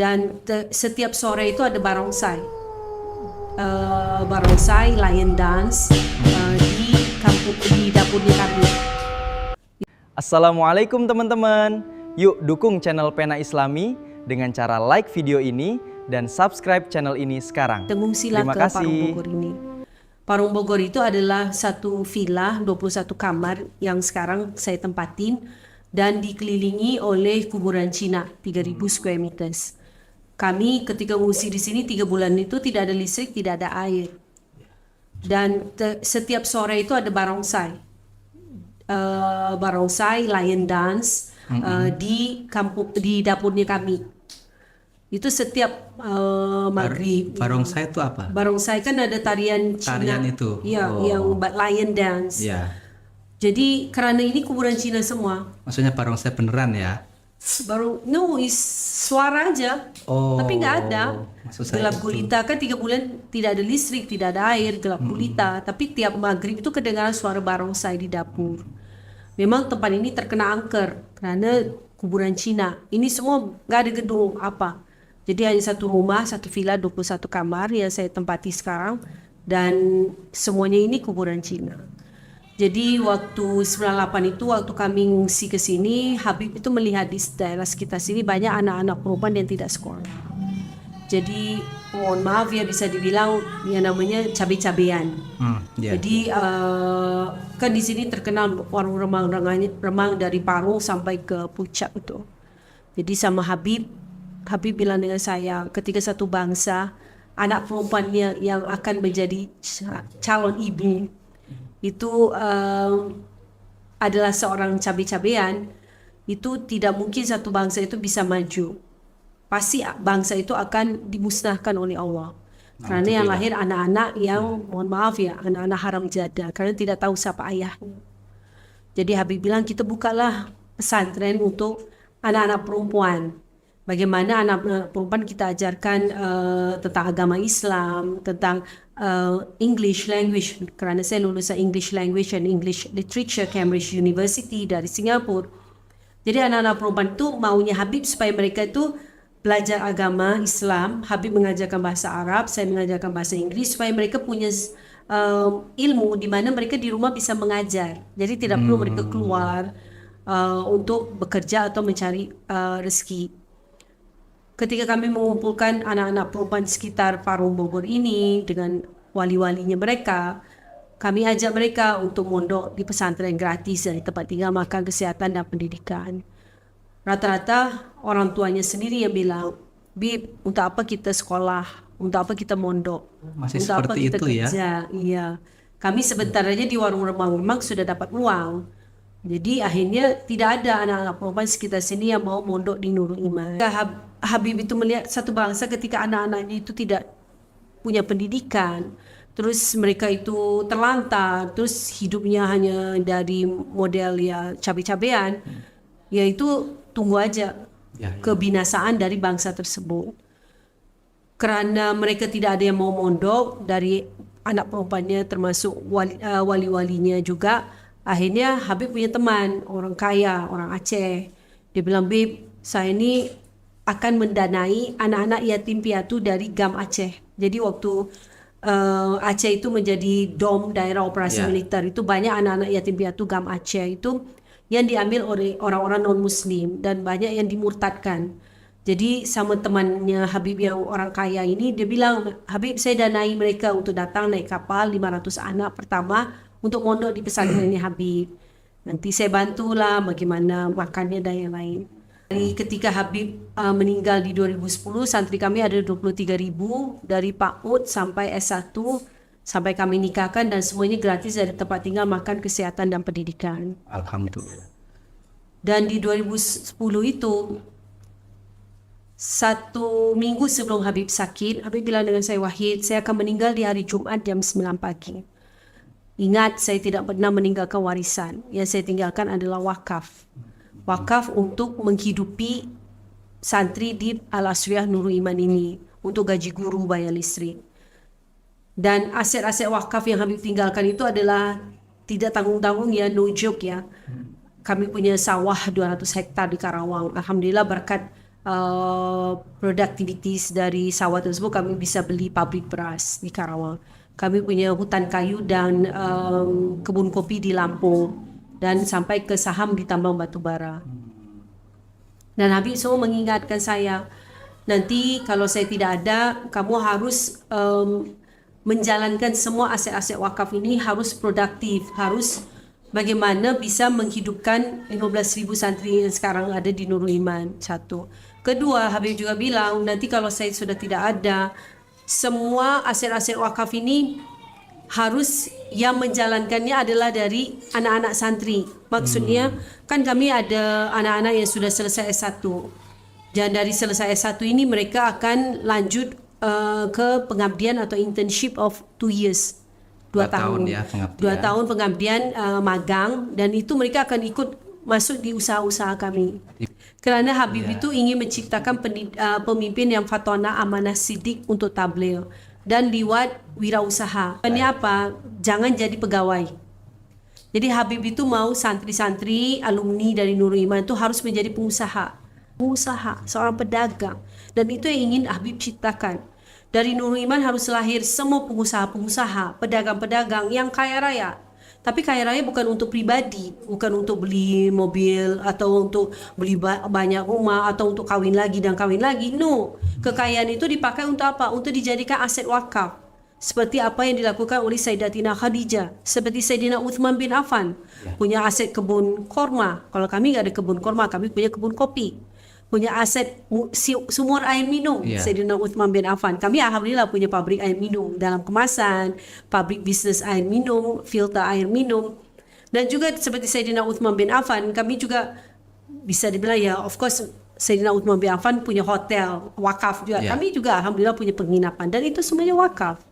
Dan setiap sore itu ada barongsai, barongsai, lion dance di kampung, di dapurnya kami. Assalamualaikum teman-teman. Yuk dukung channel Pena Islami dengan cara like video ini dan subscribe channel ini sekarang. Mengungsilah Terima ke kasih. Parung Bogor ini. Parung Bogor itu adalah satu villa 21 kamar yang sekarang saya tempatin dan dikelilingi oleh kuburan Cina 3000 square meters. Kami ketika mengungsi di sini 3 bulan itu tidak ada listrik, tidak ada air. Dan setiap sore itu ada barongsai. Barongsai, lion dance di kampung, di dapurnya kami. Itu setiap maghrib. Barongsai itu apa? Barongsai kan ada tarian Cina. Tarian itu? Iya, yang lion dance. Ya. Jadi karena ini kuburan Cina semua. Maksudnya barongsai beneran ya? No, suara aja. Oh. Tapi nggak ada. Maksud saya Gelap itu. gulita kan 3 bulan tidak ada listrik, tidak ada air, gelap gulita. Tapi tiap maghrib itu kedengaran suara barongsai di dapur. Memang tempat ini terkena angker karena kuburan Cina. Ini semua nggak ada gedung apa. Jadi hanya satu rumah, satu villa 21 kamar yang saya tempati sekarang. Dan semuanya ini kuburan Cina. Jadi waktu 98 itu waktu kami ngungsi ke sini, Habib itu melihat di daerah sekitar sini banyak anak-anak perempuan yang tidak sekolah. Jadi mohon maaf ya bisa dibilang yang namanya cabe-cabean. Ya. Jadi kan di sini terkenal warung remang dari Parung sampai ke Puncak itu. Jadi sama Habib bilang dengan saya ketika satu bangsa anak perempuannya yang akan menjadi calon ibu itu adalah seorang cabe-cabean, itu tidak mungkin satu bangsa itu bisa maju. Pasti bangsa itu akan dimusnahkan oleh Allah. Karena yang lahir anak-anak yang mohon maaf ya, anak-anak haram jadah karena tidak tahu siapa ayahnya. Jadi Habib bilang kita bukalah pesantren untuk anak-anak perempuan. Bagaimana anak perempuan kita ajarkan tentang agama Islam, tentang English language, karena saya lulusan English language and English literature Cambridge University dari Singapura. Jadi anak-anak perempuan itu maunya Habib supaya mereka itu belajar agama Islam. Habib mengajarkan bahasa Arab, saya mengajarkan bahasa Inggris supaya mereka punya ilmu di mana mereka di rumah bisa mengajar. Jadi tidak perlu mereka keluar untuk bekerja atau mencari rezeki. Ketika kami mengumpulkan anak-anak perempuan sekitar Parung Bogor ini dengan wali-walinya mereka, kami ajak mereka untuk mondok di pesantren gratis dari tempat tinggal, makan, kesehatan, dan pendidikan. Rata-rata orang tuanya sendiri yang bilang, Bib, untuk apa kita sekolah? Untuk apa kita mondok? Masih untuk apa seperti kita itu ya? kerja? Iya. Kami sebentar aja di warung remang-remang sudah dapat uang. Jadi akhirnya tidak ada anak-anak perempuan sekitar sini yang mau mondok di Nurul Iman. Habib itu melihat satu bangsa ketika anak-anaknya itu tidak punya pendidikan, terus mereka itu terlantar, terus hidupnya hanya dari model ya cabe-cabean, ya itu tunggu aja kebinasaan dari bangsa tersebut. Karena mereka tidak ada yang mau mondok dari anak perempuannya termasuk wali-walinya juga. Akhirnya Habib punya teman, orang kaya, orang Aceh. Dia bilang, Bib, saya ini akan mendanai anak-anak yatim piatu dari GAM Aceh. Jadi waktu Aceh itu menjadi DOM, daerah operasi militer, itu banyak anak-anak yatim piatu GAM Aceh itu yang diambil oleh orang-orang non-muslim dan banyak yang dimurtadkan. Jadi sama temannya Habib yang orang kaya ini, dia bilang, Habib saya danai mereka untuk datang naik kapal 500 anak pertama untuk mondok di pesantrennya Habib. Nanti saya bantulah bagaimana makannya dan yang lain. Dari ketika Habib meninggal di 2010, santri kami ada 23.000 dari PAUD sampai S1 sampai kami nikahkan dan semuanya gratis dari tempat tinggal, makan, kesehatan dan pendidikan. Alhamdulillah. Dan di 2010 itu 1 minggu sebelum Habib sakit, Habib bilang dengan saya, Wahid, saya akan meninggal di hari Jumat jam 9 pagi. Ingat, saya tidak pernah meninggalkan warisan. Yang saya tinggalkan adalah wakaf. Wakaf untuk menghidupi santri di Al-Asriyah Nurul Iman ini. Untuk gaji guru, bayar listrik. Dan aset-aset wakaf yang Habib tinggalkan itu adalah tidak tanggung-tanggung ya, no joke ya. Kami punya sawah 200 hektar di Karawang. Alhamdulillah berkat productivities dari sawah tersebut, kami bisa beli pabrik beras di Karawang. Kami punya hutan kayu dan kebun kopi di Lampung, dan sampai ke saham di tambang batubara. Dan Habib semua mengingatkan saya, nanti kalau saya tidak ada, kamu harus menjalankan semua aset-aset wakaf ini, harus produktif, harus bagaimana bisa menghidupkan 15.000 santri yang sekarang ada di Nurul Iman. Satu. Kedua, Habib juga bilang, nanti kalau saya sudah tidak ada, semua aset-aset wakaf ini harus yang menjalankannya adalah dari anak-anak santri. Maksudnya kan kami ada anak-anak yang sudah selesai S1. Dan dari selesai S1 ini mereka akan lanjut ke pengabdian atau internship of 2 years. 2 tahun. Ya, pengabdian. 2 tahun pengabdian magang, dan itu mereka akan ikut masuk di usaha-usaha kami. Kerana Habib itu ingin menciptakan pemimpin yang fatona, amanah, sidik untuk tabligh dan liwat wirausaha. Ini apa? Jangan jadi pegawai. Jadi Habib itu mau santri-santri, alumni dari Nurul Iman itu harus menjadi pengusaha, seorang pedagang. Dan itu yang ingin Habib ciptakan. Dari Nurul Iman harus lahir semua pengusaha-pengusaha, pedagang-pedagang yang kaya raya. Tapi kaya raya bukan untuk pribadi, bukan untuk beli mobil atau untuk beli banyak rumah atau untuk kawin lagi dan kawin lagi. No, kekayaan itu dipakai untuk apa? Untuk dijadikan aset wakaf. Seperti apa yang dilakukan oleh Sayyidatina Khadijah, seperti Sayyidina Uthman bin Affan, punya aset kebun korma. Kalau kami nggak ada kebun korma, kami punya kebun kopi. Punya aset sumur air minum, Sayyidina Uthman bin Affan. Kami alhamdulillah punya pabrik air minum dalam kemasan, pabrik bisnis air minum, filter air minum. Dan juga seperti Sayyidina Uthman bin Affan, kami juga bisa dibilang ya, of course Sayyidina Uthman bin Affan punya hotel wakaf juga. Kami juga alhamdulillah punya penginapan, dan itu semuanya wakaf.